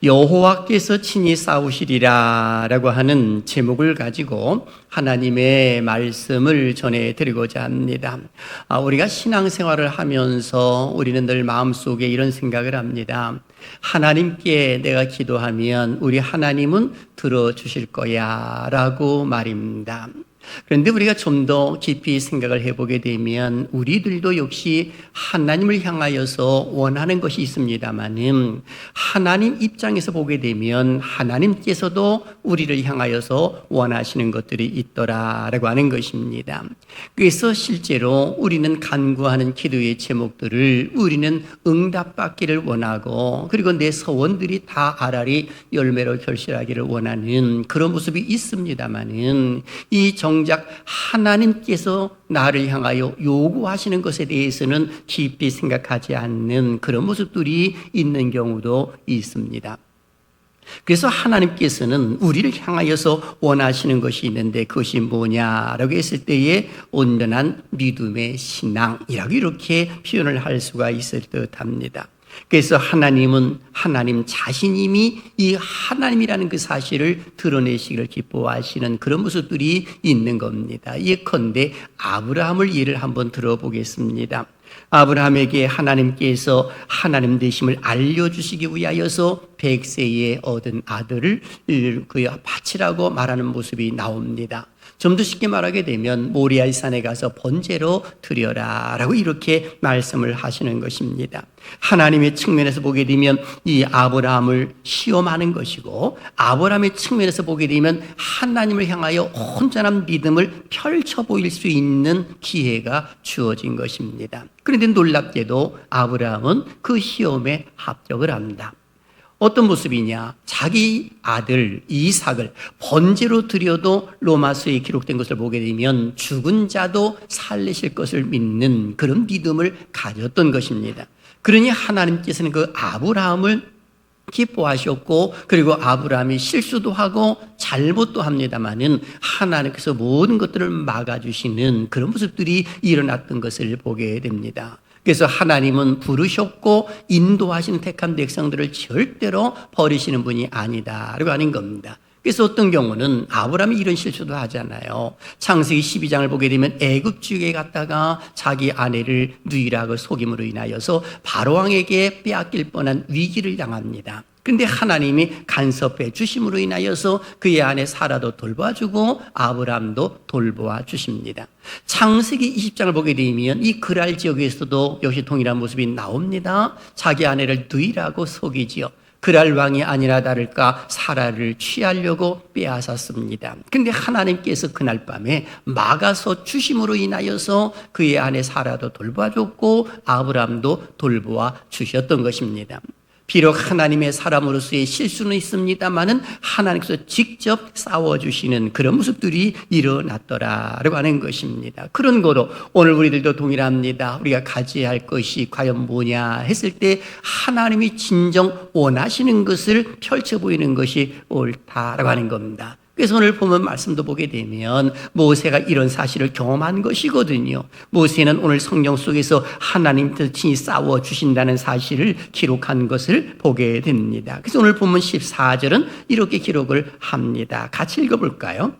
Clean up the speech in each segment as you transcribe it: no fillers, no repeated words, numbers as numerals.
여호와께서 친히 싸우시리라 라고 하는 제목을 가지고 하나님의 말씀을 전해드리고자 합니다. 우리가 신앙생활을 하면서 우리는 늘 마음속에 이런 생각을 합니다. 하나님께 내가 기도하면 우리 하나님은 들어주실 거야 라고 말입니다. 그런데 우리가 좀 더 깊이 생각을 해보게 되면 우리들도 역시 하나님을 향하여서 원하는 것이 있습니다마는 하나님 입장에서 보게 되면 하나님께서도 우리를 향하여서 원하시는 것들이 있더라라고 하는 것입니다. 그래서 실제로 우리는 간구하는 기도의 제목들을 우리는 응답받기를 원하고 그리고 내 소원들이 다 아라리 열매로 결실하기를 원하는 그런 모습이 있습니다마는 이 정작 하나님께서 나를 향하여 요구하시는 것에 대해서는 깊이 생각하지 않는 그런 모습들이 있는 경우도 있습니다. 그래서 하나님께서는 우리를 향하여서 원하시는 것이 있는데 그것이 뭐냐라고 했을 때에 온전한 믿음의 신앙이라고 이렇게 표현을 할 수가 있을 듯합니다. 그래서 하나님은 하나님 자신님이 이 하나님이라는 그 사실을 드러내시기를 기뻐하시는 그런 모습들이 있는 겁니다. 예컨대 아브라함을 예를 한번 들어보겠습니다. 아브라함에게 하나님께서 하나님 되심을 알려주시기 위하여서 100세에 얻은 아들을 그에 바치라고 말하는 모습이 나옵니다. 좀 더 쉽게 말하게 되면 모리아의 산에 가서 번제로 드려라 라고 이렇게 말씀을 하시는 것입니다. 하나님의 측면에서 보게 되면 이 아브라함을 시험하는 것이고 아브라함의 측면에서 보게 되면 하나님을 향하여 온전한 믿음을 펼쳐 보일 수 있는 기회가 주어진 것입니다. 그런데 놀랍게도 아브라함은 그 시험에 합격을 합니다. 어떤 모습이냐? 자기 아들 이삭을 번제로 드려도 로마서에 기록된 것을 보게 되면 죽은 자도 살리실 것을 믿는 그런 믿음을 가졌던 것입니다. 그러니 하나님께서는 그 아브라함을 기뻐하셨고 그리고 아브라함이 실수도 하고 잘못도 합니다마는 하나님께서 모든 것들을 막아주시는 그런 모습들이 일어났던 것을 보게 됩니다. 그래서 하나님은 부르셨고 인도하시는 택한 백성들을 절대로 버리시는 분이 아니다라고 하는 겁니다. 그래서 어떤 경우는 아브라함이 이런 실수도 하잖아요. 창세기 12장을 보게 되면 애굽지에 갔다가 자기 아내를 누이라고 속임으로 인하여서 바로왕에게 빼앗길 뻔한 위기를 당합니다. 그런데 하나님이 간섭해 주심으로 인하여서 그의 아내 사라도 돌봐주고 아브라함도 돌보아 주십니다. 창세기 20장을 보게 되면 이 그랄 지역에서도 역시 동일한 모습이 나옵니다. 자기 아내를 누이라고 속이지요. 그랄 왕이 아니라 다를까 사라를 취하려고 빼앗았습니다. 그런데 하나님께서 그날 밤에 막아서 주심으로 인하여서 그의 아내 사라도 돌봐줬고 아브라함도 돌보아 주셨던 것입니다. 비록 하나님의 사람으로서의 실수는 있습니다마는 하나님께서 직접 싸워주시는 그런 모습들이 일어났더라라고 하는 것입니다. 그런 거로 오늘 우리들도 동일합니다. 우리가 가져야 할 것이 과연 뭐냐 했을 때 하나님이 진정 원하시는 것을 펼쳐 보이는 것이 옳다라고 하는 겁니다. 그래서 오늘 보면 말씀도 보게 되면 모세가 이런 사실을 경험한 것이거든요. 모세는 오늘 성경 속에서 하나님께서 친히 싸워주신다는 사실을 기록한 것을 보게 됩니다. 그래서 오늘 보면 14절은 이렇게 기록을 합니다. 같이 읽어볼까요?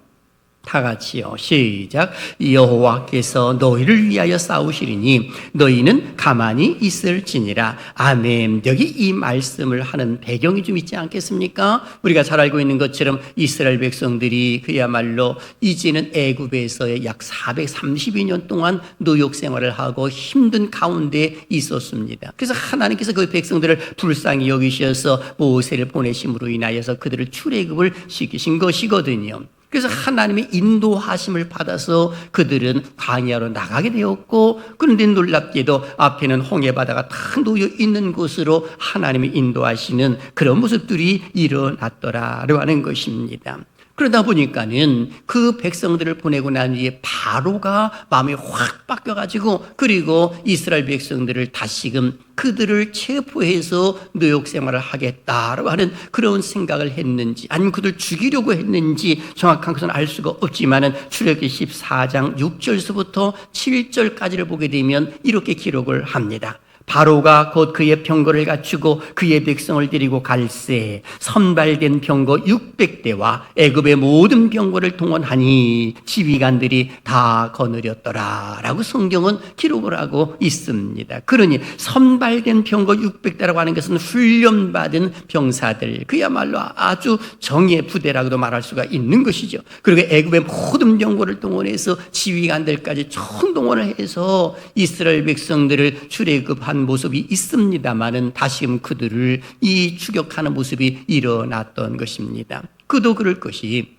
다 같이요. 시작. 여호와께서 너희를 위하여 싸우시리니 너희는 가만히 있을지니라. 아멘. 여기 이 말씀을 하는 배경이 좀 있지 않겠습니까? 우리가 잘 알고 있는 것처럼 이스라엘 백성들이 그야말로 이제는 애굽에서의 약 432년 동안 노역 생활을 하고 힘든 가운데 있었습니다. 그래서 하나님께서 그 백성들을 불쌍히 여기셔서 모세를 보내심으로 인하여서 그들을 출애굽을 시키신 것이거든요. 그래서 하나님의 인도하심을 받아서 그들은 광야로 나가게 되었고 그런데 놀랍게도 앞에는 홍해바다가 탁 놓여 있는 곳으로 하나님이 인도하시는 그런 모습들이 일어났더라라고 하는 것입니다. 그러다 보니까는 그 백성들을 보내고 난 뒤에 바로가 마음이 확 바뀌어가지고 그리고 이스라엘 백성들을 다시금 그들을 체포해서 노역 생활을 하겠다라고 하는 그런 생각을 했는지 아니면 그들 죽이려고 했는지 정확한 것은 알 수가 없지만은 출애굽기 14장 6절서부터 7절까지를 보게 되면 이렇게 기록을 합니다. 바로가 곧 그의 병거를 갖추고 그의 백성을 데리고 갈새 선발된 병거 600대와 애굽의 모든 병거를 동원하니 지휘관들이 다 거느렸더라 라고 성경은 기록을 하고 있습니다. 그러니 선발된 병거 600대라고 하는 것은 훈련받은 병사들, 그야말로 아주 정예 부대라고도 말할 수가 있는 것이죠. 그리고 애굽의 모든 병거를 동원해서 지휘관들까지 총동원을 해서 이스라엘 백성들을 출애굽한 모습이 있습니다마는 다시금 그들을 이 추격하는 모습이 일어났던 것입니다. 그도 그럴 것이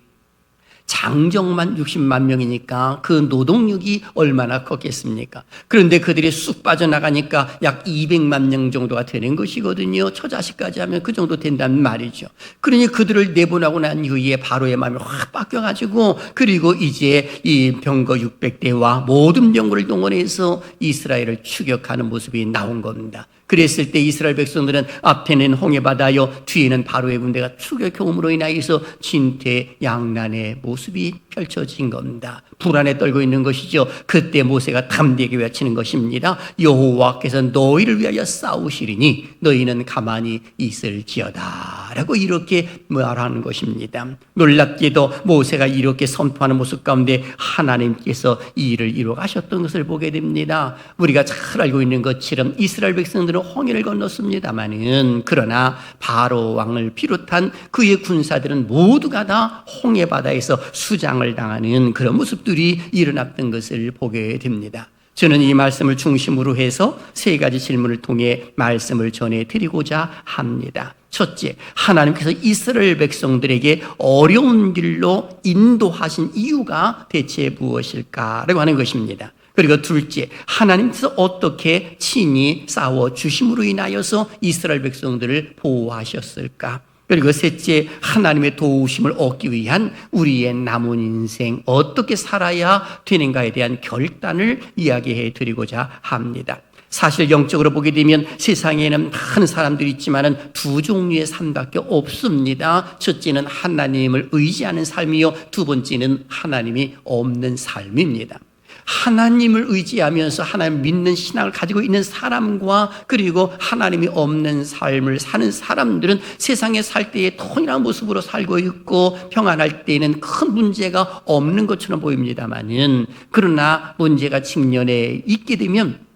장정만 60만 명이니까 그 노동력이 얼마나 컸겠습니까? 그런데 그들이 쑥 빠져나가니까 약 200만 명 정도가 되는 것이거든요. 처자식까지 하면 그 정도 된다는 말이죠. 그러니 그들을 내보내고 난 이후에 바로의 마음이 확 바뀌어가지고 그리고 이제 이 병거 600대와 모든 병거를 동원해서 이스라엘을 추격하는 모습이 나온 겁니다. 그랬을 때 이스라엘 백성들은 앞에는 홍해바다요 뒤에는 바로의 군대가 추격해옴으로 인하여서 진퇴양난의 모습이 펼쳐진 겁니다. 불안에 떨고 있는 것이죠. 그때 모세가 담대하게 외치는 것입니다. 여호와께서 너희를 위하여 싸우시리니 너희는 가만히 있을지어다 라고 이렇게 말하는 것입니다. 놀랍게도 모세가 이렇게 선포하는 모습 가운데 하나님께서 이 일을 이루어 가셨던 것을 보게 됩니다. 우리가 잘 알고 있는 것처럼 이스라엘 백성들은 홍해를 건넜습니다마는 그러나 바로 왕을 비롯한 그의 군사들은 모두가 다 홍해 바다에서 수장을 당하는 그런 모습들이 일어났던 것을 보게 됩니다. 저는 이 말씀을 중심으로 해서 세 가지 질문을 통해 말씀을 전해드리고자 합니다. 첫째, 하나님께서 이스라엘 백성들에게 어려운 길로 인도하신 이유가 대체 무엇일까라고 하는 것입니다. 그리고 둘째, 하나님께서 어떻게 친히 싸워주심으로 인하여서 이스라엘 백성들을 보호하셨을까? 그리고 셋째, 하나님의 도우심을 얻기 위한 우리의 남은 인생 어떻게 살아야 되는가에 대한 결단을 이야기해 드리고자 합니다. 사실 영적으로 보게 되면 세상에는 많은 사람들이 있지만 두 종류의 삶밖에 없습니다. 첫째는 하나님을 의지하는 삶이요, 두 번째는 하나님이 없는 삶입니다. 하나님을 의지하면서 하나님 믿는 신앙을 가지고 있는 사람과 그리고 하나님이 없는 삶을 사는 사람들은 세상에 살 때에 통일한 모습으로 살고 있고 평안할 때에는 큰 문제가 없는 것처럼 보입니다만은 그러나 문제가 직면해 있게 되면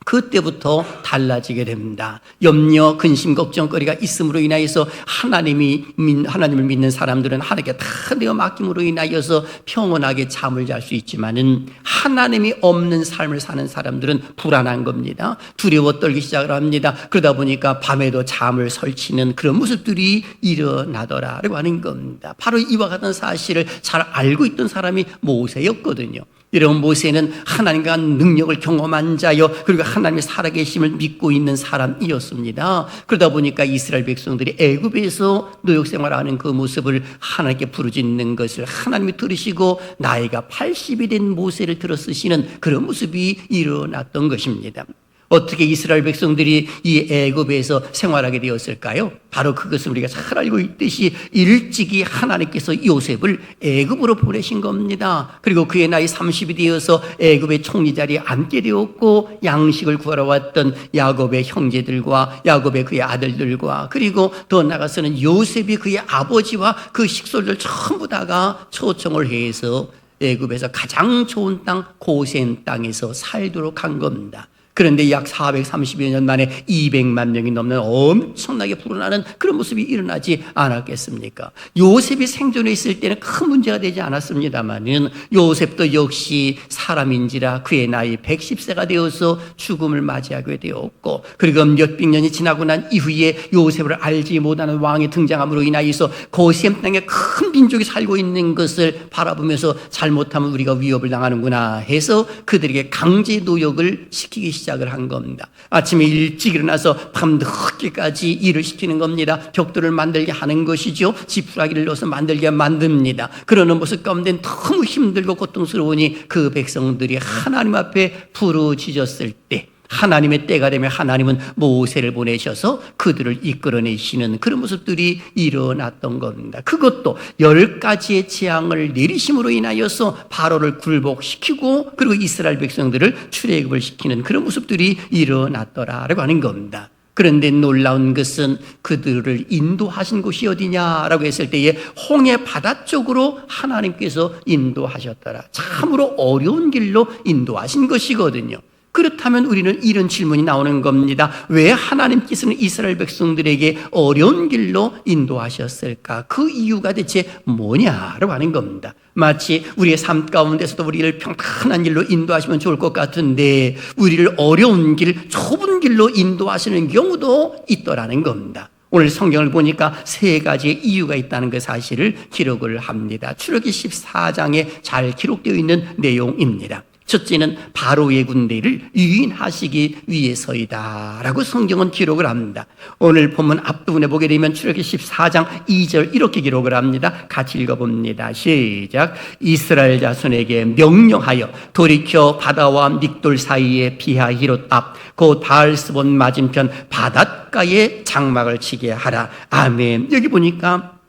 그때부터 달라지게 됩니다. 염려, 근심, 걱정거리가 있음으로 인하여서 하나님을 믿는 사람들은 하나님께 다 내어 맡김으로 인하여서 평온하게 잠을 잘 수 있지만은 하나님이 없는 삶을 사는 사람들은 불안한 겁니다. 두려워 떨기 시작을 합니다. 그러다 보니까 밤에도 잠을 설치는 그런 모습들이 일어나더라라고 하는 겁니다. 바로 이와 같은 사실을 잘 알고 있던 사람이 모세였거든요. 여러분, 모세는 하나님과 능력을 경험한 자요, 그리고 하나님의 살아계심을 믿고 있는 사람이었습니다. 그러다 보니까 이스라엘 백성들이 애굽에서 노역생활하는 그 모습을 하나님께 부르짖는 것을 하나님이 들으시고 나이가 80이 된 모세를 들어 쓰시는 그런 모습이 일어났던 것입니다. 어떻게 이스라엘 백성들이 이 애굽에서 생활하게 되었을까요? 바로 그것을 우리가 잘 알고 있듯이 일찍이 하나님께서 요셉을 애굽으로 보내신 겁니다. 그리고 그의 나이 30이 되어서 애굽의 총리 자리에 앉게 되었고 양식을 구하러 왔던 야곱의 형제들과 야곱의 그의 아들들과 그리고 더 나아가서는 요셉이 그의 아버지와 그 식솔들 전부 다가 초청을 해서 애굽에서 가장 좋은 땅 고센 땅에서 살도록 한 겁니다. 그런데 약 430여 년 만에 200만 명이 넘는 엄청나게 불어나는 그런 모습이 일어나지 않았겠습니까? 요셉이 생존해 있을 때는 큰 문제가 되지 않았습니다만은 요셉도 역시 사람인지라 그의 나이 110세가 되어서 죽음을 맞이하게 되었고 그리고 몇백 년이 지나고 난 이후에 요셉을 알지 못하는 왕이 등장함으로 인하여서 고셈 땅에 큰 민족이 살고 있는 것을 바라보면서 잘못하면 우리가 위협을 당하는구나 해서 그들에게 강제 노역을 시키기 시작을 한 겁니다. 아침에 일찍 일어나서 밤늦게까지 일을 시키는 겁니다. 벽돌을 만들게 하는 것이죠. 지푸라기를 넣어서 만들게 만듭니다. 그러는 모습 가운데 너무 힘들고 고통스러우니 그 백성들이 하나님 앞에 부르짖었을 때 하나님의 때가 되면 하나님은 모세를 보내셔서 그들을 이끌어내시는 그런 모습들이 일어났던 겁니다. 그것도 10가지의 재앙을 내리심으로 인하여서 바로를 굴복시키고 그리고 이스라엘 백성들을 출애굽을 시키는 그런 모습들이 일어났더라라고 하는 겁니다. 그런데 놀라운 것은 그들을 인도하신 곳이 어디냐라고 했을 때에 홍해 바다 쪽으로 하나님께서 인도하셨더라. 참으로 어려운 길로 인도하신 것이거든요. 그렇다면 우리는 이런 질문이 나오는 겁니다. 왜 하나님께서는 이스라엘 백성들에게 어려운 길로 인도하셨을까? 그 이유가 대체 뭐냐라고 하는 겁니다. 마치 우리의 삶 가운데서도 우리를 평탄한 길로 인도하시면 좋을 것 같은데 우리를 어려운 길, 좁은 길로 인도하시는 경우도 있더라는 겁니다. 오늘 성경을 보니까 3가지의 이유가 있다는 그 사실을 기록을 합니다. 출애굽기 14장에 잘 기록되어 있는 내용입니다. 첫째는 바로의 군대를 유인하시기 위해서이다 라고 성경은 기록을 합니다. 오늘 본문 앞부분에 보게 되면 출애굽기 14장 2절 이렇게 기록을 합니다. 같이 읽어봅니다. 시작. 이스라엘 자손에게 명령하여 돌이켜 바다와 믹돌 사이에 비하히롯 앞 곧 바알스본 맞은편 바닷가에 장막을 치게 하라. 아멘. 여기 보니까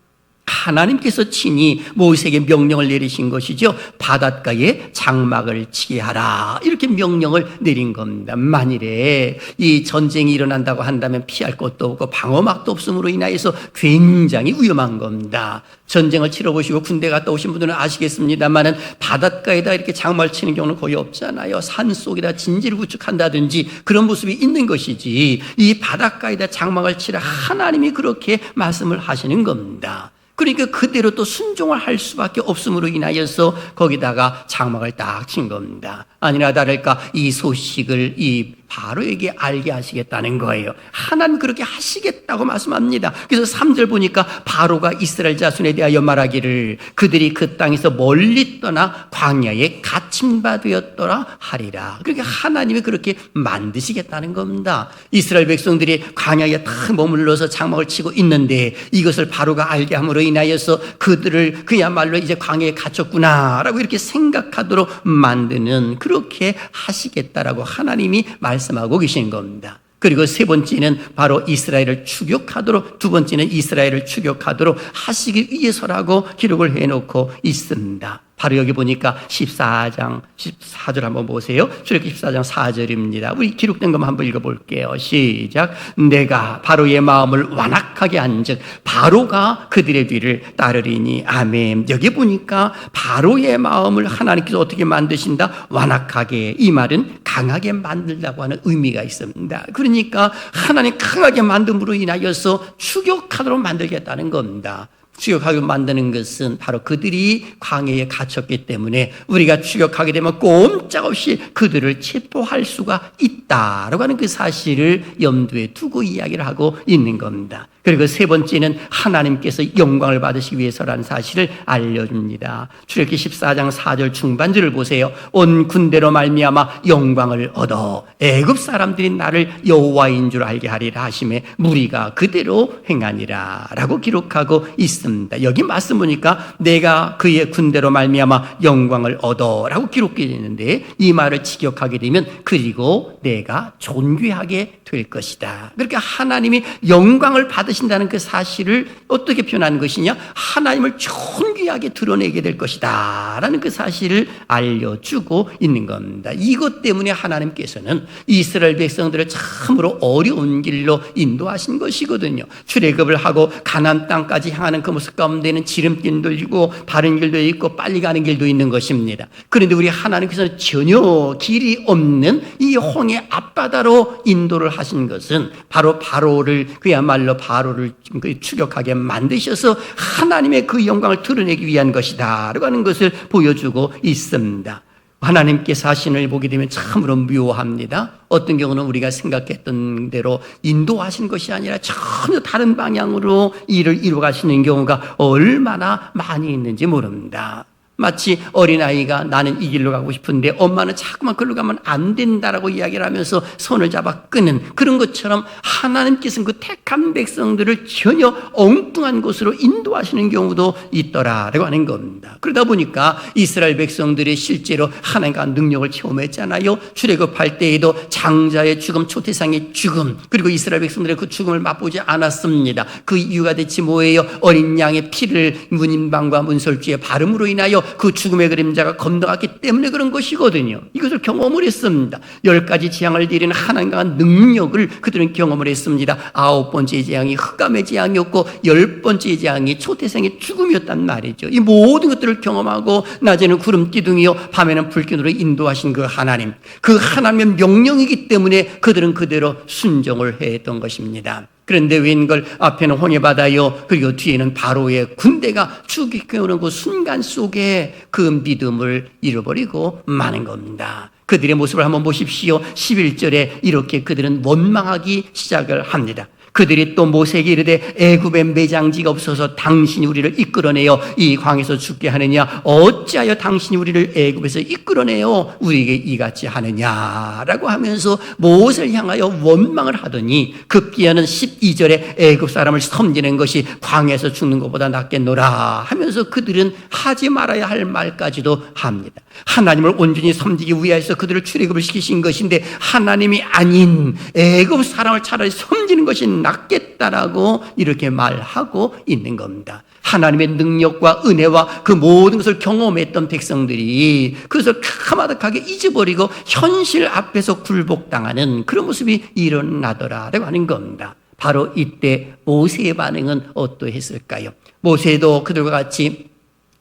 하나님께서 친히 모세에게 명령을 내리신 것이죠. 바닷가에 장막을 치게 하라. 이렇게 명령을 내린 겁니다. 만일에 이 전쟁이 일어난다고 한다면 피할 곳도 없고 방어막도 없음으로 인하여서 굉장히 위험한 겁니다. 전쟁을 치러보시고 군대 갔다 오신 분들은 아시겠습니다만은 바닷가에다 이렇게 장막을 치는 경우는 거의 없잖아요. 산 속에다 진지를 구축한다든지 그런 모습이 있는 것이지 이 바닷가에다 장막을 치라 하나님이 그렇게 말씀을 하시는 겁니다. 그러니까 그대로 또 순종을 할 수밖에 없음으로 인하여서 거기다가 장막을 딱 친 겁니다. 아니나 다를까 이 소식을 이 바로에게 알게 하시겠다는 거예요. 하나님 그렇게 하시겠다고 말씀합니다. 그래서 3절 보니까 바로가 이스라엘 자손에 대하여 말하기를 그들이 그 땅에서 멀리 떠나 광야에 갇힌 바 되었더라 하리라. 그러니까 하나님이 그렇게 만드시겠다는 겁니다. 이스라엘 백성들이 광야에 다 머물러서 장막을 치고 있는데 이것을 바로가 알게 함으로 인하여서 그들을 그야말로 이제 광야에 갇혔구나라고 이렇게 생각하도록 만드는 그렇게 하시겠다라고 하나님이 말씀하고 계신 겁니다. 그리고 3번째는 바로 이스라엘을 추격하도록, 2번째는 이스라엘을 추격하도록 하시기 위해서라고 기록을 해놓고 있습니다. 바로 여기 보니까 14장 14절 한번 보세요. 출애굽기 14장 4절입니다. 우리 기록된 것만 한번 읽어볼게요. 시작. 내가 바로의 마음을 완악하게 한즉 바로가 그들의 뒤를 따르리니. 아멘. 여기 보니까 바로의 마음을 하나님께서 어떻게 만드신다? 완악하게. 이 말은 강하게 만들다고 하는 의미가 있습니다. 그러니까 하나님 강하게 만듦으로 인하여서 추격하도록 만들겠다는 겁니다. 추격하게 만드는 것은 바로 그들이 광야에 갇혔기 때문에 우리가 추격하게 되면 꼼짝없이 그들을 체포할 수가 있다라고 하는 그 사실을 염두에 두고 이야기를 하고 있는 겁니다. 그리고 3번째는 하나님께서 영광을 받으시기 위해서라는 사실을 알려줍니다. 출애굽기 14장 4절 중반절을 보세요. 온 군대로 말미암아 영광을 얻어 애굽 사람들이 나를 여호와인 줄 알게 하리라 하심에 무리가 그대로 행하니라 라고 기록하고 있습니다. 여기 말씀 보니까 내가 그의 군대로 말미암아 영광을 얻어 라고 기록되어 있는데 이 말을 직역하게 되면 그리고 내가 존귀하게 될 것이다. 그러니까 하나님이 영광을 받으신다는 그 사실을 어떻게 표현하는 것이냐? 하나님을 존귀하게 드러내게 될 것이다 라는 그 사실을 알려주고 있는 겁니다. 이것 때문에 하나님께서는 이스라엘 백성들을 참으로 어려운 길로 인도하신 것이거든요. 출애굽을 하고 가나안 땅까지 향하는 그 모습 가운데는 지름길도 있고 바른 길도 있고 빨리 가는 길도 있는 것입니다. 그런데 우리 하나님께서는 전혀 길이 없는 이 홍해 앞바다로 인도를 하신 것은 바로 바로를 그야말로 바로를 추격하게 만드셔서 하나님의 그 영광을 드러내기 위한 것이다 라고 하는 것을 보여주고 있습니다. 하나님께서 하신 일 보게 되면 참으로 묘합니다. 어떤 경우는 우리가 생각했던 대로 인도하신 것이 아니라 전혀 다른 방향으로 일을 이루어가시는 경우가 얼마나 많이 있는지 모릅니다. 마치 어린아이가 나는 이 길로 가고 싶은데 엄마는 자꾸만 그걸로 가면 안 된다라고 이야기를 하면서 손을 잡아 끄는 그런 것처럼 하나님께서는 그 택한 백성들을 전혀 엉뚱한 곳으로 인도하시는 경우도 있더라라고 하는 겁니다. 그러다 보니까 이스라엘 백성들이 실제로 하나님과 능력을 체험했잖아요. 출애굽할 때에도 장자의 죽음, 초태상의 죽음, 그리고 이스라엘 백성들의 그 죽음을 맛보지 않았습니다. 그 이유가 대체 뭐예요? 어린 양의 피를 문인방과 문설주의 발음으로 인하여 그 죽음의 그림자가 건너갔기 때문에 그런 것이거든요. 이것을 경험을 했습니다. 10가지 재앙을 드리는 하나님과 능력을 그들은 경험을 했습니다. 9번째 재앙이 흑암의 재앙이었고 10번째 재앙이 초태생의 죽음이었단 말이죠. 이 모든 것들을 경험하고 낮에는 구름 기둥이요 밤에는 불기둥으로 인도하신 그 하나님, 그 하나님의 명령이기 때문에 그들은 그대로 순종을 했던 것입니다. 그런데 웬걸 앞에는 홍해바다요, 그리고 뒤에는 바로의 군대가 죽이켜오는 그 순간 속에 그 믿음을 잃어버리고 마는 겁니다. 그들의 모습을 한번 보십시오. 11절에 이렇게 그들은 원망하기 시작을 합니다. 그들이 또 모세에게 이르되 애굽에 매장지가 없어서 당신이 우리를 이끌어내어 이 광에서 죽게 하느냐, 어찌하여 당신이 우리를 애굽에서 이끌어내어 우리에게 이같이 하느냐라고 하면서 모세를 향하여 원망을 하더니 급기야는 12절에 애굽 사람을 섬기는 것이 광에서 죽는 것보다 낫겠노라 하면서 그들은 하지 말아야 할 말까지도 합니다. 하나님을 온전히 섬기기 위해서 그들을 출애굽을 시키신 것인데 하나님이 아닌 애굽 사람을 차라리 섬기는 것이 낫겠다라고 이렇게 말하고 있는 겁니다. 하나님의 능력과 은혜와 그 모든 것을 경험했던 백성들이 그것을 까마득하게 잊어버리고 현실 앞에서 굴복당하는 그런 모습이 일어나더라라고 하는 겁니다. 바로 이때 모세의 반응은 어떠했을까요? 모세도 그들과 같이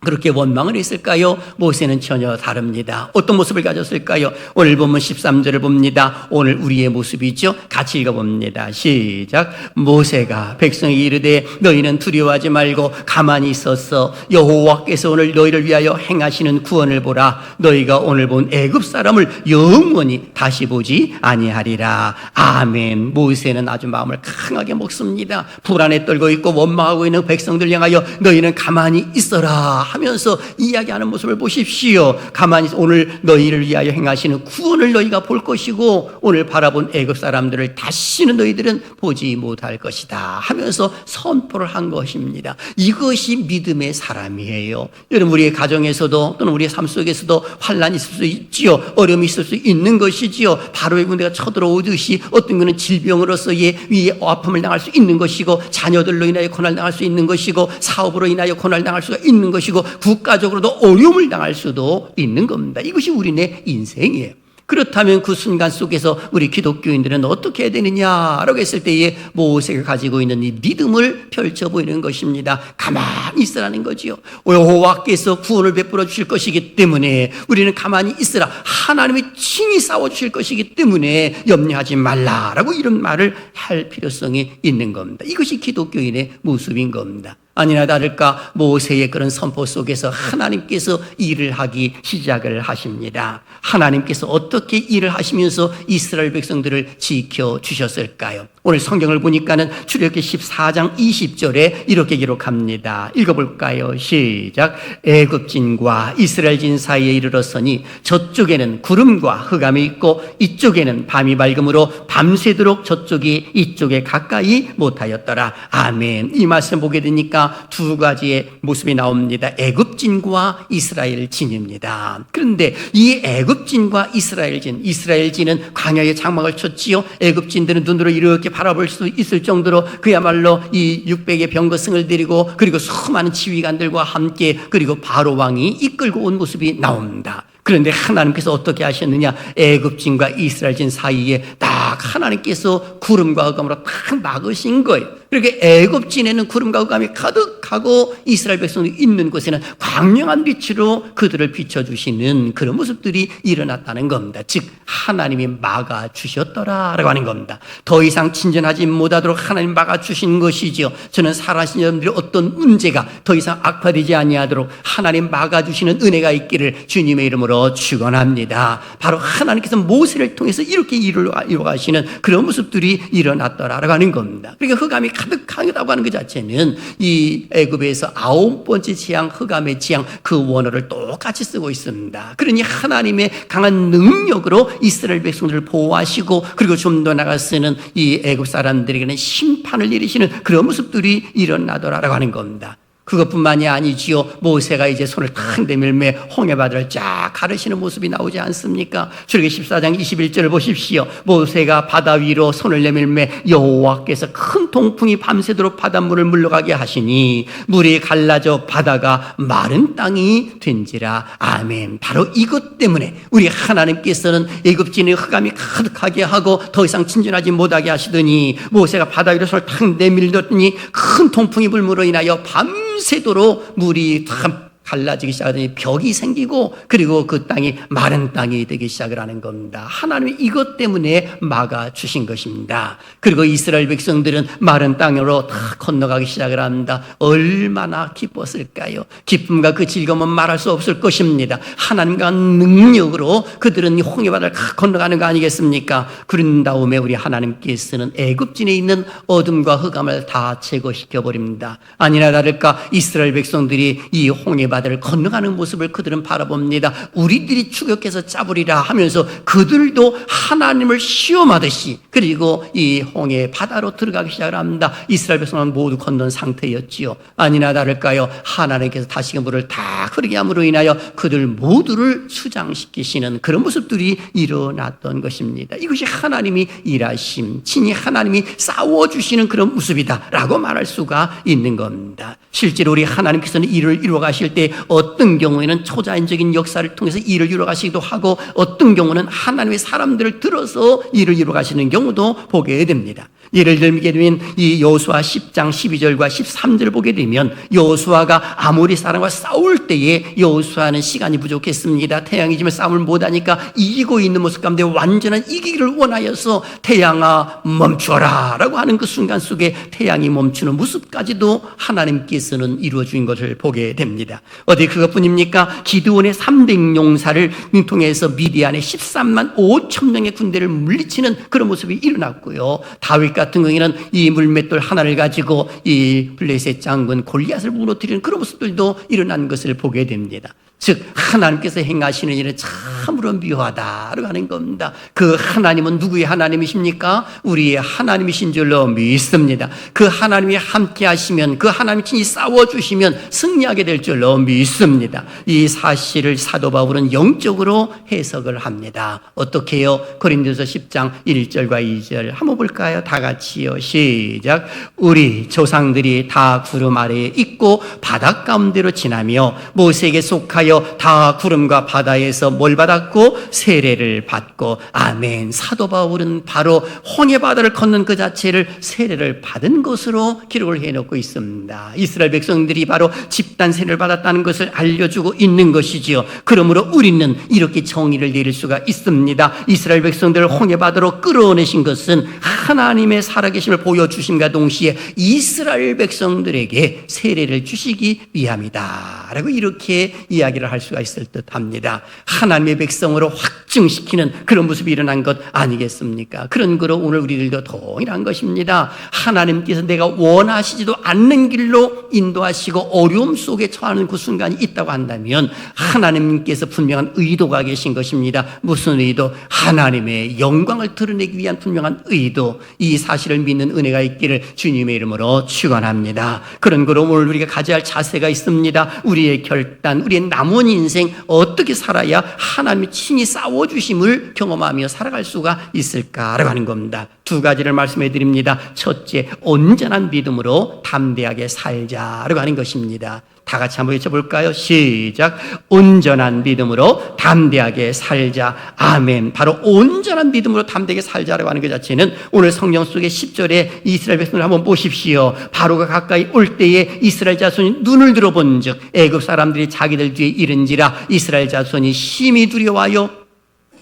그렇게 원망을 했을까요? 모세는 전혀 다릅니다. 어떤 모습을 가졌을까요? 오늘 본문 13절을 봅니다. 오늘 우리의 모습이죠. 같이 읽어봅니다. 시작. 모세가 백성에게 이르되 너희는 두려워하지 말고 가만히 있었어. 여호와께서 오늘 너희를 위하여 행하시는 구원을 보라. 너희가 오늘 본 애굽 사람을 영원히 다시 보지 아니하리라. 아멘. 모세는 아주 마음을 강하게 먹습니다. 불안에 떨고 있고 원망하고 있는 백성들 향하여 너희는 가만히 있어라 하면서 이야기하는 모습을 보십시오. 가만히 오늘 너희를 위하여 행하시는 구원을 너희가 볼 것이고 오늘 바라본 애굽 사람들을 다시는 너희들은 보지 못할 것이다 하면서 선포를 한 것입니다. 이것이 믿음의 사람이에요. 여러분, 우리의 가정에서도 또는 우리의 삶 속에서도 환난이 있을 수 있지요. 어려움이 있을 수 있는 것이지요. 바로의 군대가 쳐들어오듯이 어떤 것은 질병으로서의 위에 아픔을 당할 수 있는 것이고, 자녀들로 인하여 고난을 당할 수 있는 것이고, 사업으로 인하여 고난을 당할 수가 있는 것이고, 국가적으로도 어려움을 당할 수도 있는 겁니다. 이것이 우리네 인생이에요. 그렇다면 그 순간 속에서 우리 기독교인들은 어떻게 해야 되느냐라고 했을 때에 모세가 가지고 있는 이 믿음을 펼쳐 보이는 것입니다. 가만히 있으라는 거지요. 여호와께서 구원을 베풀어 주실 것이기 때문에 우리는 가만히 있으라. 하나님이 친히 싸워 주실 것이기 때문에 염려하지 말라라고 이런 말을 할 필요성이 있는 겁니다. 이것이 기독교인의 모습인 겁니다. 아니나 다를까 모세의 그런 선포 속에서 하나님께서 일을 하기 시작을 하십니다. 하나님께서 어떻게 일을 하시면서 이스라엘 백성들을 지켜주셨을까요? 오늘 성경을 보니까는 출애굽기 14장 20절에 이렇게 기록합니다. 읽어볼까요? 시작. 애굽진과 이스라엘진 사이에 이르렀으니 저쪽에는 구름과 흑암이 있고 이쪽에는 밤이 밝음으로 밤새도록 저쪽이 이쪽에 가까이 못하였더라. 아멘. 이 말씀 보게 되니까 두 가지의 모습이 나옵니다. 애굽진과 이스라엘진입니다. 그런데 이 애굽진과 이스라엘진은 광야에 장막을 쳤지요. 애굽진들은 눈으로 이렇게 바라볼 수 있을 정도로 그야말로 이 600의 병거승을 데리고 그리고 수많은 지휘관들과 함께 그리고 바로 왕이 이끌고 온 모습이 나옵니다. 그런데 하나님께서 어떻게 하셨느냐? 애굽진과 이스라엘진 사이에 딱 하나님께서 구름과 흑암으로 딱 막으신 거예요. 그렇게 애굽진에는 구름과 흑암이 가득하고 이스라엘 백성이 있는 곳에는 광명한 빛으로 그들을 비춰주시는 그런 모습들이 일어났다는 겁니다. 즉 하나님이 막아주셨더라라고 하는 겁니다. 더 이상 진전하지 못하도록 하나님 막아주신 것이죠. 저는 살아신 여러분들이 어떤 문제가 더 이상 악화되지 아니하도록 하나님 막아주시는 은혜가 있기를 주님의 이름으로 축원합니다. 바로 하나님께서 모세를 통해서 이렇게 이루어가시는 그런 모습들이 일어났더라라고 하는 겁니다. 그러니까 흑암이 가득하다고 하는 것 자체는 이 애굽에서 9번째 재앙, 흑암의 재앙 그 원어를 똑같이 쓰고 있습니다. 그러니 하나님의 강한 능력으로 이스라엘 백성들을 보호하시고 그리고 좀 더 나가서는 이 애굽 사람들에게는 심판을 내리시는 그런 모습들이 일어나더라라고 하는 겁니다. 그것뿐만이 아니지요. 모세가 이제 손을 탁 내밀매 홍해바다를 쫙 가르시는 모습이 나오지 않습니까? 출애굽기 14장 21절을 보십시오. 모세가 바다 위로 손을 내밀매 여호와께서 큰 동풍이 밤새도록 바닷물을 물러가게 하시니 물이 갈라져 바다가 마른 땅이 된지라. 아멘. 바로 이것 때문에 우리 하나님께서는 애굽진의 흑암이 가득하게 하고 더 이상 진전하지 못하게 하시더니 모세가 바다 위로 손을 탁 내밀더니 큰 동풍이 불므로 인하여 밤새도록 물이 다 갈라지기 시작하더니 벽이 생기고 그리고 그 땅이 마른 땅이 되기 시작을 하는 겁니다. 하나님이 이것 때문에 막아주신 것입니다. 그리고 이스라엘 백성들은 마른 땅으로 다 건너가기 시작을 합니다. 얼마나 기뻤을까요? 기쁨과 그 즐거움은 말할 수 없을 것입니다. 하나님과 능력으로 그들은 홍해바다를 건너가는 거 아니겠습니까? 그런 다음에 우리 하나님께서는 애굽진에 있는 어둠과 흑암을 다 제거시켜버립니다. 아니나 다를까 이스라엘 백성들이 이 홍해바다를 건너가는 모습을 그들은 바라봅니다. 우리들이 추격해서 잡으리라 하면서 그들도 하나님을 시험하듯이 그리고 이 홍해 바다로 들어가기 시작을 합니다. 이스라엘 백성은 모두 건넌 상태였지요. 아니나 다를까요? 하나님께서 다시금 물을 다 흐르게 함으로 인하여 그들 모두를 수장시키시는 그런 모습들이 일어났던 것입니다. 이것이 하나님이 일하심, 친히 하나님이 싸워주시는 그런 모습이다 라고 말할 수가 있는 겁니다. 실제로 우리 하나님께서는 일을 이루어 가실 때 어떤 경우에는 초자연적인 역사를 통해서 일을 이루어 가시기도 하고 어떤 경우는 하나님의 사람들을 들어서 일을 이루어 가시는 경우도 보게 됩니다. 예를 들게 되면 이 여호수아 10장 12절과 13절을 보게 되면 여호수아가 아모리 사람과 싸울 때에 여호수아는 시간이 부족했습니다. 태양이 지면 싸움을 못하니까 이기고 있는 모습 가운데 완전한 이기기를 원하여서 태양아 멈춰라 라고 하는 그 순간 속에 태양이 멈추는 모습까지도 하나님께서는 이루어 주신 것을 보게 됩니다. 어디 그것뿐입니까? 기드온의 300 용사를 통해서 미디안의 13만 5천 명의 군대를 물리치는 그런 모습이 일어났고요. 다윗 같은 경우에는 이 물맷돌 하나를 가지고 이 블레셋 장군 골리앗을 무너뜨리는 그런 모습들도 일어난 것을 보게 됩니다. 즉 하나님께서 행하시는 일은 참으로 묘하다라고 하는 겁니다. 그 하나님은 누구의 하나님이십니까? 우리의 하나님이신 줄로 믿습니다. 그 하나님이 함께 하시면 그 하나님이 친히 싸워주시면 승리하게 될 줄로 믿습니다. 이 사실을 사도 바울은 영적으로 해석을 합니다. 어떻게 해요? 고린도서 10장 1절과 2절 한번 볼까요? 다 같이요. 시작. 우리 조상들이 다 구름 아래에 있고 바다 가운데로 지나며 모세에게 속하여 다 구름과 바다에서 뭘 받았고 세례를 받고 아멘. 사도 바울은 바로 홍해바다를 걷는 그 자체를 세례를 받은 것으로 기록을 해놓고 있습니다. 이스라엘 백성들이 바로 집단 세례를 받았다는 것을 알려주고 있는 것이지요. 그러므로 우리는 이렇게 정의를 내릴 수가 있습니다. 이스라엘 백성들을 홍해바다로 끌어내신 것은 하나님의 살아계심을 보여주심과 동시에 이스라엘 백성들에게 세례를 주시기 위함이다 라고 이렇게 이야기를 할 수가 있을 듯합니다. 하나님의 백성으로 확증시키는 그런 모습이 일어난 것 아니겠습니까? 그런 거로 오늘 우리들도 동일한 것입니다. 하나님께서 내가 원하시지도 않는 길로 인도하시고 어려움 속에 처하는 그 순간이 있다고 한다면 하나님께서 분명한 의도가 계신 것입니다. 무슨 의도? 하나님의 영광을 드러내기 위한 분명한 의도. 이 사실을 믿는 은혜가 있기를 주님의 이름으로 축원합니다. 그런 거로 오늘 우리가 가져야 할 자세가 있습니다. 우리의 결단, 우리의 남은 인생 어떻게 살아야 하나님이 친히 싸워주심을 경험하며 살아갈 수가 있을까라고 하는 겁니다. 두 가지를 말씀해 드립니다. 첫째, 온전한 믿음으로 담대하게 살자라고 하는 것입니다. 다 같이 한번 외쳐볼까요? 시작. 온전한 믿음으로 담대하게 살자. 아멘. 바로 온전한 믿음으로 담대하게 살자라고 하는 것 자체는 오늘 성경 속의 10절에 이스라엘 백성을 한번 보십시오. 바로가 가까이 올 때에 이스라엘 자손이 눈을 들어본 즉 애굽 사람들이 자기들 뒤에 이른지라 이스라엘 자손이 심히 두려워하여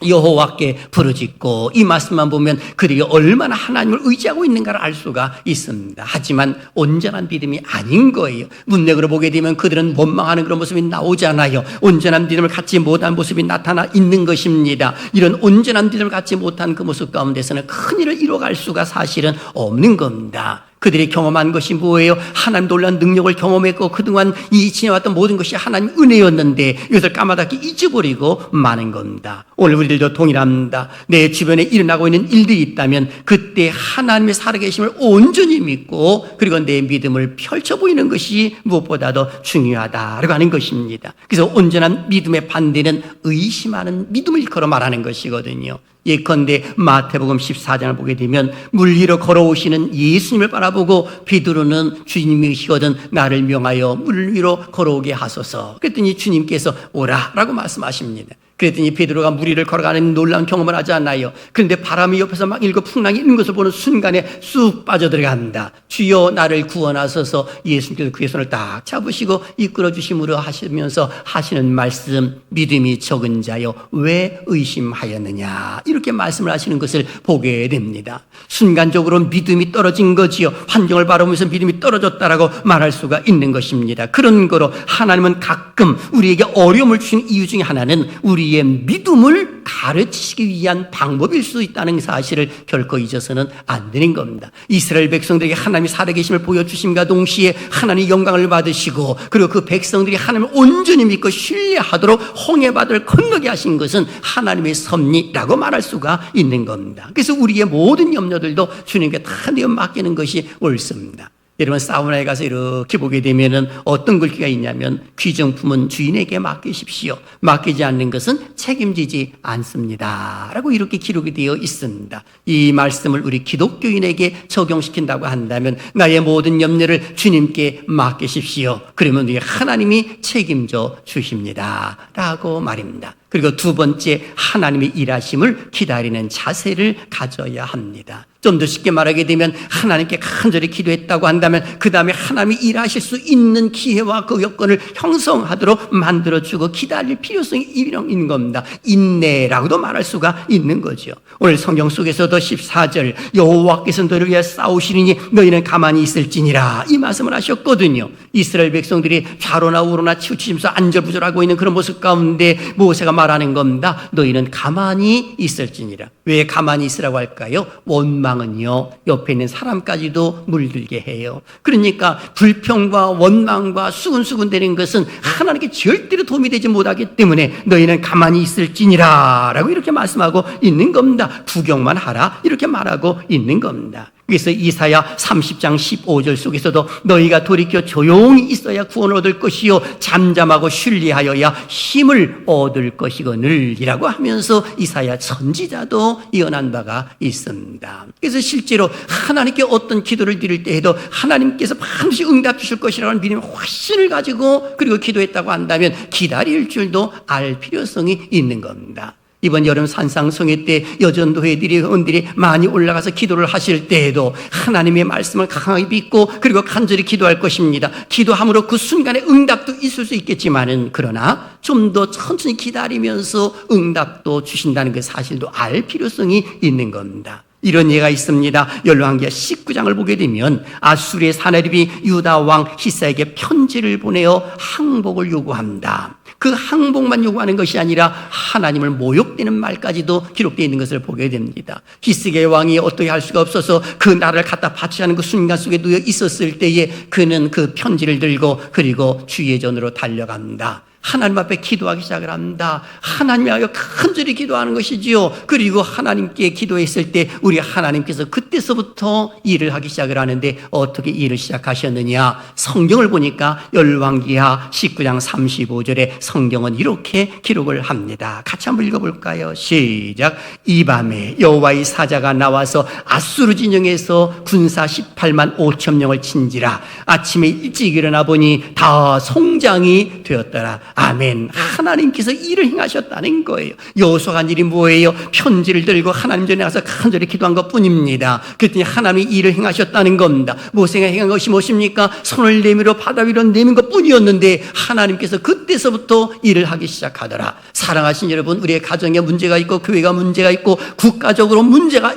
여호와께 부르짖고 이 말씀만 보면 그들이 얼마나 하나님을 의지하고 있는가를 알 수가 있습니다. 하지만 온전한 믿음이 아닌 거예요. 문맥으로 보게 되면 그들은 원망하는 그런 모습이 나오잖아요. 온전한 믿음을 갖지 못한 모습이 나타나 있는 것입니다. 이런 온전한 믿음을 갖지 못한 그 모습 가운데서는 큰일을 이뤄갈 수가 사실은 없는 겁니다. 그들이 경험한 것이 뭐예요? 하나님 놀라운 능력을 경험했고 그동안 이 지내왔던 모든 것이 하나님 은혜였는데 이것을 까마득히 잊어버리고 마는 겁니다. 오늘 우리들도 동일합니다. 내 주변에 일어나고 있는 일들이 있다면 그때 하나님의 살아계심을 온전히 믿고 그리고 내 믿음을 펼쳐 보이는 것이 무엇보다도 중요하다라고 하는 것입니다. 그래서 온전한 믿음의 반대는 의심하는 믿음을 일컬어 말하는 것이거든요. 예컨대 마태복음 14장을 보게 되면 물 위로 걸어오시는 예수님을 바라보고 베드로는 주님이시거든 나를 명하여 물 위로 걸어오게 하소서. 그랬더니 주님께서 오라라고 말씀하십니다. 그랬더니 베드로가 물 위를 걸어가는 놀라운 경험을 하지 않나요? 그런데 바람이 옆에서 막 일고 풍랑이 있는 것을 보는 순간에 쑥 빠져들어갑니다. 주여 나를 구원하소서. 예수님께서 그의 손을 딱 잡으시고 이끌어 주심으로 하시면서 하시는 말씀, 믿음이 적은 자여 왜 의심하였느냐, 이렇게 말씀을 하시는 것을 보게 됩니다. 순간적으로 믿음이 떨어진 거지요. 환경을 바라보면서 믿음이 떨어졌다라고 말할 수가 있는 것입니다. 그런 거로 하나님은 가끔 우리에게 어려움을 주신 이유 중에 하나는 우리의 믿음을 가르치시기 위한 방법일 수 있다는 사실을 결코 잊어서는 안 되는 겁니다. 이스라엘 백성들에게 하나님이 살아계심을 보여주심과 동시에 하나님의 영광을 받으시고 그리고 그 백성들이 하나님을 온전히 믿고 신뢰하도록 홍해바다를 건너게 하신 것은 하나님의 섭리라고 말할 수가 있는 겁니다. 그래서 우리의 모든 염려들도 주님께 다 내어 맡기는 것이 옳습니다. 여러분 사우나에 가서 이렇게 보게 되면은 어떤 글귀가 있냐면 귀정품은 주인에게 맡기십시오. 맡기지 않는 것은 책임지지 않습니다. 라고 이렇게 기록이 되어 있습니다. 이 말씀을 우리 기독교인에게 적용시킨다고 한다면 나의 모든 염려를 주님께 맡기십시오. 그러면 우리 하나님이 책임져 주십니다. 라고 말입니다. 그리고 두 번째, 하나님의 일하심을 기다리는 자세를 가져야 합니다. 좀 더 쉽게 말하게 되면 하나님께 간절히 기도했다고 한다면 그 다음에 하나님이 일하실 수 있는 기회와 그 여건을 형성하도록 만들어주고 기다릴 필요성이 있는 겁니다. 인내라고도 말할 수가 있는 거죠. 오늘 성경 속에서도 14절 여호와께서 너희를 위해 싸우시리니 너희는 가만히 있을지니라 이 말씀을 하셨거든요. 이스라엘 백성들이 좌로나 우로나 치우치면서 안절부절하고 있는 그런 모습 가운데 모세가 말하는 겁니다. 너희는 가만히 있을지니라. 왜 가만히 있으라고 할까요? 원망은요 옆에 있는 사람까지도 물들게 해요. 그러니까 불평과 원망과 수근수근대는 것은 하나님께 절대로 도움이 되지 못하기 때문에 너희는 가만히 있을지니라 라고 이렇게 말씀하고 있는 겁니다. 구경만 하라 이렇게 말하고 있는 겁니다. 그래서 이사야 30장 15절 속에서도 너희가 돌이켜 조용히 있어야 구원을 얻을 것이요 잠잠하고 신뢰하여야 힘을 얻을 것이거늘이라고 하면서 이사야 선지자도 예언한 바가 있습니다. 그래서 실제로 하나님께 어떤 기도를 드릴 때에도 하나님께서 반드시 응답 주실 것이라는 믿음의 확신을 가지고 그리고 기도했다고 한다면 기다릴 줄도 알 필요성이 있는 겁니다. 이번 여름 산상송회 때 여전도회들이 의원들이 많이 올라가서 기도를 하실 때에도 하나님의 말씀을 강하게 믿고 그리고 간절히 기도할 것입니다. 기도함으로 그 순간에 응답도 있을 수 있겠지만은 그러나 좀 더 천천히 기다리면서 응답도 주신다는 그 사실도 알 필요성이 있는 겁니다. 이런 예가 있습니다. 열왕기하 19장을 보게 되면 아수르의 사나립이 유다 왕 히사에게 편지를 보내어 항복을 요구합니다. 그 항복만 요구하는 것이 아니라 하나님을 모욕되는 말까지도 기록되어 있는 것을 보게 됩니다. 히스기야 왕이 어떻게 할 수가 없어서 그 나라를 갖다 바치지 않은 그 순간 속에 놓여 있었을 때에 그는 그 편지를 들고 그리고 주예전으로 달려갑니다. 하나님 앞에 기도하기 시작을 합니다. 하나님 위하여 간절히 기도하는 것이지요. 그리고 하나님께 기도했을 때 우리 하나님께서 그때서부터 일을 하기 시작을 하는데 어떻게 일을 시작하셨느냐? 성경을 보니까 열왕기하 19장 35절에 성경은 이렇게 기록을 합니다. 같이 한번 읽어볼까요? 시작. 이 밤에 여호와의 사자가 나와서 아수르 진영에서 군사 18만 5천 명을 친지라. 아침에 일찍 일어나 보니 다 송장이 되었더라. 아멘. 하나님께서 일을 행하셨다는 거예요. 여호수아가 한 일이 뭐예요? 편지를 들고 하나님 전에 가서 간절히 기도한 것뿐입니다. 그랬더니 하나님이 일을 행하셨다는 겁니다. 모세가 행한 것이 무엇입니까? 손을 내밀어 바다 위로 내민 것뿐이었는데 하나님께서 그때서부터 일을 하기 시작하더라. 사랑하신 여러분, 우리의 가정에 문제가 있고 교회가 문제가 있고 국가적으로 문제가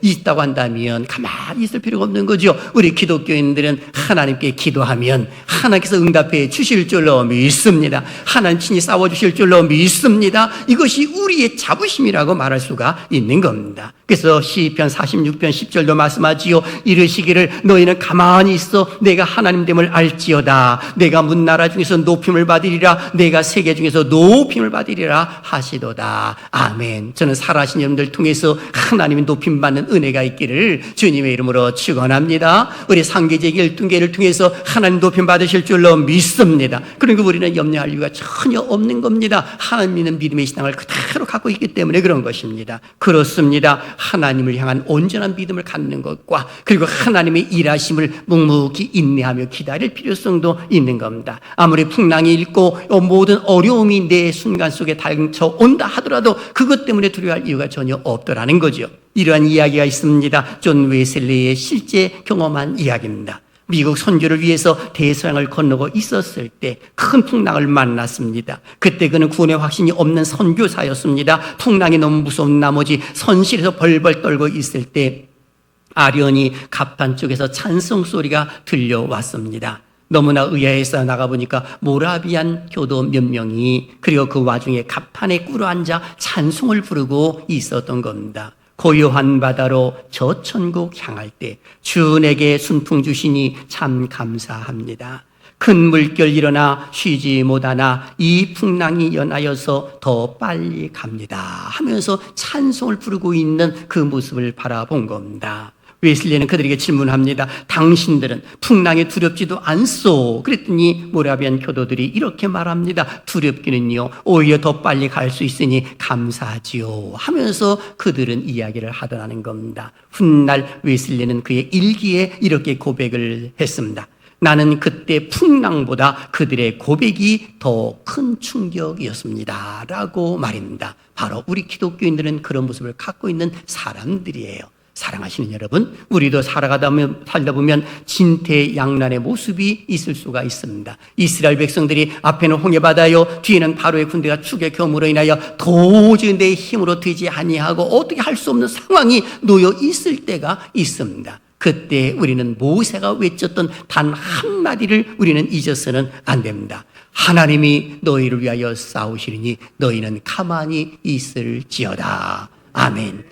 있다고 한다면 가만히 있을 필요가 없는 거죠. 우리 기독교인들은 하나님께 기도하면 하나님께서 응답해 주실 줄로 믿습니다. 하나님 친히 싸워주실 줄로 믿습니다. 이것이 우리의 자부심이라고 말할 수가 있는 겁니다. 그래서 시편 46편 10절도 말씀하지요. 이르시기를 너희는 가만히 있어 내가 하나님됨을 알지어다. 내가 문나라 중에서 높임을 받으리라. 내가 세계 중에서 높임을 받으리라 하시도다. 아멘. 저는 살아신 여러분들 통해서 하나님의 높임 받는 은혜가 있기를 주님의 이름으로 축원합니다. 우리 상계제기 12개를 통해서 하나님 높임 받으실 줄로 믿습니다. 그러니까 우리는 염려할 이유가 전혀 없는 겁니다. 하나님 믿는 믿음의 신앙을 그대로 갖고 있기 때문에 그런 것입니다. 그렇습니다. 하나님을 향한 온전한 믿음을 갖는 것과 그리고 하나님의 일하심을 묵묵히 인내하며 기다릴 필요성도 있는 겁니다. 아무리 풍랑이 있고 모든 어려움이 내 순간 속에 닥쳐온다 하더라도 그것 때문에 두려워할 이유가 전혀 없더라는 거죠. 이러한 이야기가 있습니다. 존 웨슬리의 실제 경험한 이야기입니다. 미국 선교를 위해서 대서양을 건너고 있었을 때 큰 풍랑을 만났습니다. 그때 그는 구원의 확신이 없는 선교사였습니다. 풍랑이 너무 무서운 나머지 선실에서 벌벌 떨고 있을 때 아련히 갑판 쪽에서 찬송 소리가 들려왔습니다. 너무나 의아해서 나가보니까 모라비안 교도 몇 명이 그리고 그 와중에 갑판에 꿇어앉아 찬송을 부르고 있었던 겁니다. 고요한 바다로 저 천국 향할 때 주 내게 순풍 주시니 참 감사합니다. 큰 물결 일어나 쉬지 못하나 이 풍랑이 연하여서 더 빨리 갑니다 하면서 찬송을 부르고 있는 그 모습을 바라본 겁니다. 웨슬리는 그들에게 질문합니다. 당신들은 풍랑에 두렵지도 않소? 그랬더니 모라비안 교도들이 이렇게 말합니다. 두렵기는요 오히려 더 빨리 갈 수 있으니 감사하지요 하면서 그들은 이야기를 하더라는 겁니다. 훗날 웨슬리는 그의 일기에 이렇게 고백을 했습니다. 나는 그때 풍랑보다 그들의 고백이 더 큰 충격이었습니다 라고 말입니다. 바로 우리 기독교인들은 그런 모습을 갖고 있는 사람들이에요. 사랑하시는 여러분, 우리도 살다 보면 진퇴양난의 모습이 있을 수가 있습니다. 이스라엘 백성들이 앞에는 홍해바다요, 뒤에는 바로의 군대가 축의 겸으로 인하여 도저히 내 힘으로 되지 아니하고 어떻게 할 수 없는 상황이 놓여 있을 때가 있습니다. 그때 우리는 모세가 외쳤던 단 한마디를 우리는 잊어서는 안 됩니다. 하나님이 너희를 위하여 싸우시리니 너희는 가만히 있을지어다. 아멘.